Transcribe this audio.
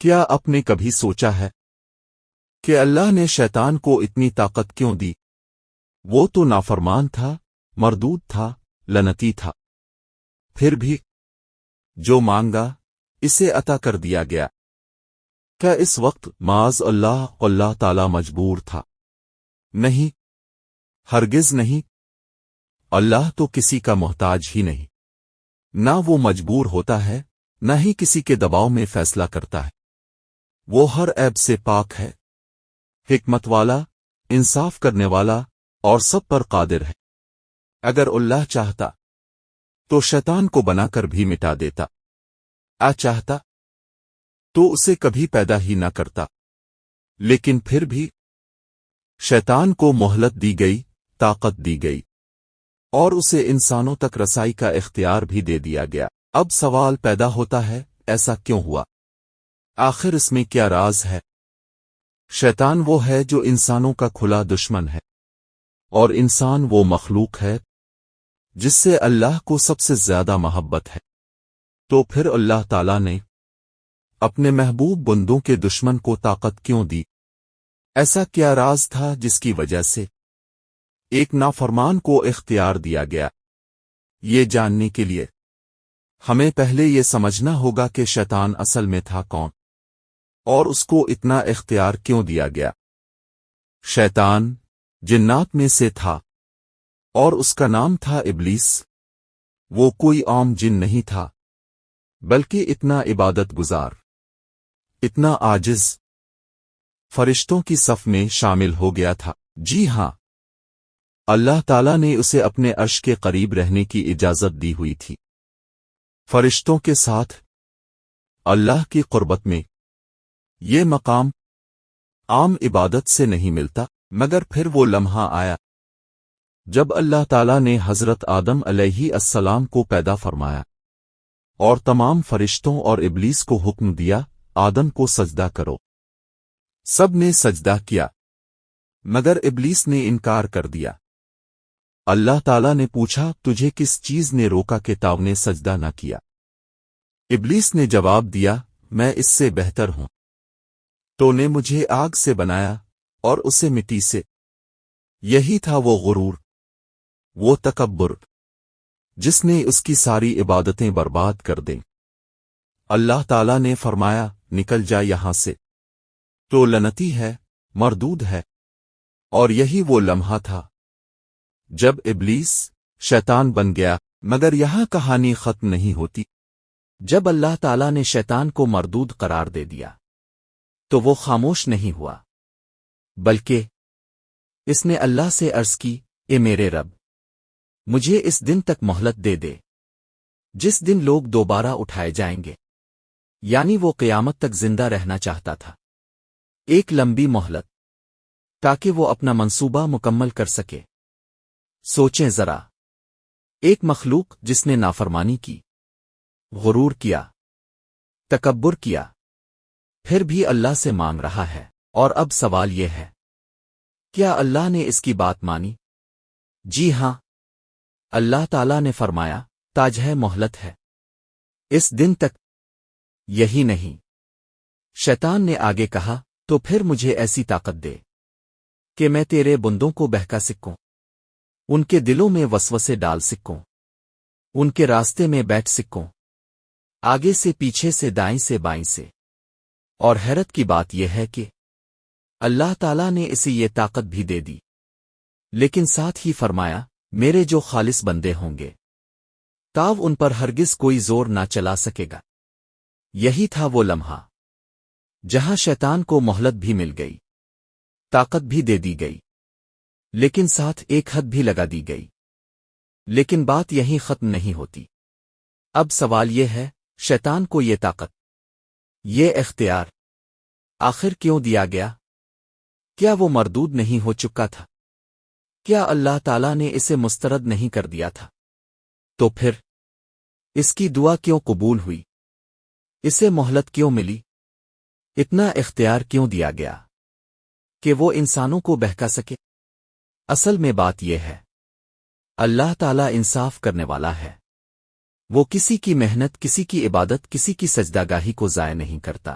کیا آپ نے کبھی سوچا ہے کہ اللہ نے شیطان کو اتنی طاقت کیوں دی؟ وہ تو نافرمان تھا، مردود تھا، لعنتی تھا، پھر بھی جو مانگا اسے عطا کر دیا گیا۔ کیا اس وقت معاذ اللہ تعالی مجبور تھا؟ نہیں، ہرگز نہیں۔ اللہ تو کسی کا محتاج ہی نہیں، نہ وہ مجبور ہوتا ہے، نہ ہی کسی کے دباؤ میں فیصلہ کرتا ہے۔ وہ ہر عیب سے پاک ہے، حکمت والا، انصاف کرنے والا اور سب پر قادر ہے۔ اگر اللہ چاہتا تو شیطان کو بنا کر بھی مٹا دیتا، چاہتا تو اسے کبھی پیدا ہی نہ کرتا، لیکن پھر بھی شیطان کو مہلت دی گئی، طاقت دی گئی، اور اسے انسانوں تک رسائی کا اختیار بھی دے دیا گیا۔ اب سوال پیدا ہوتا ہے، ایسا کیوں ہوا؟ آخر اس میں کیا راز ہے؟ شیطان وہ ہے جو انسانوں کا کھلا دشمن ہے، اور انسان وہ مخلوق ہے جس سے اللہ کو سب سے زیادہ محبت ہے۔ تو پھر اللہ تعالیٰ نے اپنے محبوب بندوں کے دشمن کو طاقت کیوں دی؟ ایسا کیا راز تھا جس کی وجہ سے ایک نافرمان کو اختیار دیا گیا؟ یہ جاننے کے لیے ہمیں پہلے یہ سمجھنا ہوگا کہ شیطان اصل میں تھا کون، اور اس کو اتنا اختیار کیوں دیا گیا۔ شیطان جنات میں سے تھا، اور اس کا نام تھا ابلیس۔ وہ کوئی عام جن نہیں تھا، بلکہ اتنا عبادت گزار، اتنا عاجز، فرشتوں کی صف میں شامل ہو گیا تھا۔ جی ہاں، اللہ تعالیٰ نے اسے اپنے عرش کے قریب رہنے کی اجازت دی ہوئی تھی، فرشتوں کے ساتھ اللہ کی قربت میں۔ یہ مقام عام عبادت سے نہیں ملتا، مگر پھر وہ لمحہ آیا جب اللہ تعالیٰ نے حضرت آدم علیہ السلام کو پیدا فرمایا، اور تمام فرشتوں اور ابلیس کو حکم دیا، آدم کو سجدہ کرو۔ سب نے سجدہ کیا، مگر ابلیس نے انکار کر دیا۔ اللہ تعالیٰ نے پوچھا، تجھے کس چیز نے روکا کہ تو نے سجدہ نہ کیا؟ ابلیس نے جواب دیا، میں اس سے بہتر ہوں۔ تو نے مجھے آگ سے بنایا اور اسے مٹی سے۔ یہی تھا وہ غرور، وہ تکبر جس نے اس کی ساری عبادتیں برباد کر دیں۔ اللہ تعالیٰ نے فرمایا، نکل جا یہاں سے، تو لعنتی ہے، مردود ہے۔ اور یہی وہ لمحہ تھا جب ابلیس شیطان بن گیا۔ مگر یہاں کہانی ختم نہیں ہوتی۔ جب اللہ تعالیٰ نے شیطان کو مردود قرار دے دیا تو وہ خاموش نہیں ہوا، بلکہ اس نے اللہ سے عرض کی، اے میرے رب، مجھے اس دن تک مہلت دے دے جس دن لوگ دوبارہ اٹھائے جائیں گے، یعنی وہ قیامت تک زندہ رہنا چاہتا تھا۔ ایک لمبی مہلت تاکہ وہ اپنا منصوبہ مکمل کر سکے۔ سوچیں ذرا، ایک مخلوق جس نے نافرمانی کی، غرور کیا، تکبر کیا، پھر بھی اللہ سے مانگ رہا ہے۔ اور اب سوال یہ ہے، کیا اللہ نے اس کی بات مانی؟ جی ہاں، اللہ تعالیٰ نے فرمایا، تاج ہے، مہلت ہے اس دن تک۔ یہی نہیں، شیطان نے آگے کہا، تو پھر مجھے ایسی طاقت دے کہ میں تیرے بندوں کو بہکا سکوں، ان کے دلوں میں وسوسے ڈال سکوں، ان کے راستے میں بیٹھ سکوں، آگے سے پیچھے سے دائیں سے بائیں سے۔ اور حیرت کی بات یہ ہے کہ اللہ تعالیٰ نے اسے یہ طاقت بھی دے دی، لیکن ساتھ ہی فرمایا، میرے جو خالص بندے ہوں گے تاو ان پر ہرگز کوئی زور نہ چلا سکے گا۔ یہی تھا وہ لمحہ جہاں شیطان کو مہلت بھی مل گئی، طاقت بھی دے دی گئی، لیکن ساتھ ایک حد بھی لگا دی گئی۔ لیکن بات یہیں ختم نہیں ہوتی۔ اب سوال یہ ہے، شیطان کو یہ طاقت، یہ اختیار آخر کیوں دیا گیا؟ کیا وہ مردود نہیں ہو چکا تھا؟ کیا اللہ تعالیٰ نے اسے مسترد نہیں کر دیا تھا؟ تو پھر اس کی دعا کیوں قبول ہوئی؟ اسے مہلت کیوں ملی؟ اتنا اختیار کیوں دیا گیا کہ وہ انسانوں کو بہکا سکے؟ اصل میں بات یہ ہے، اللہ تعالیٰ انصاف کرنے والا ہے۔ وہ کسی کی محنت، کسی کی عبادت، کسی کی سجدہ گاہی کو ضائع نہیں کرتا۔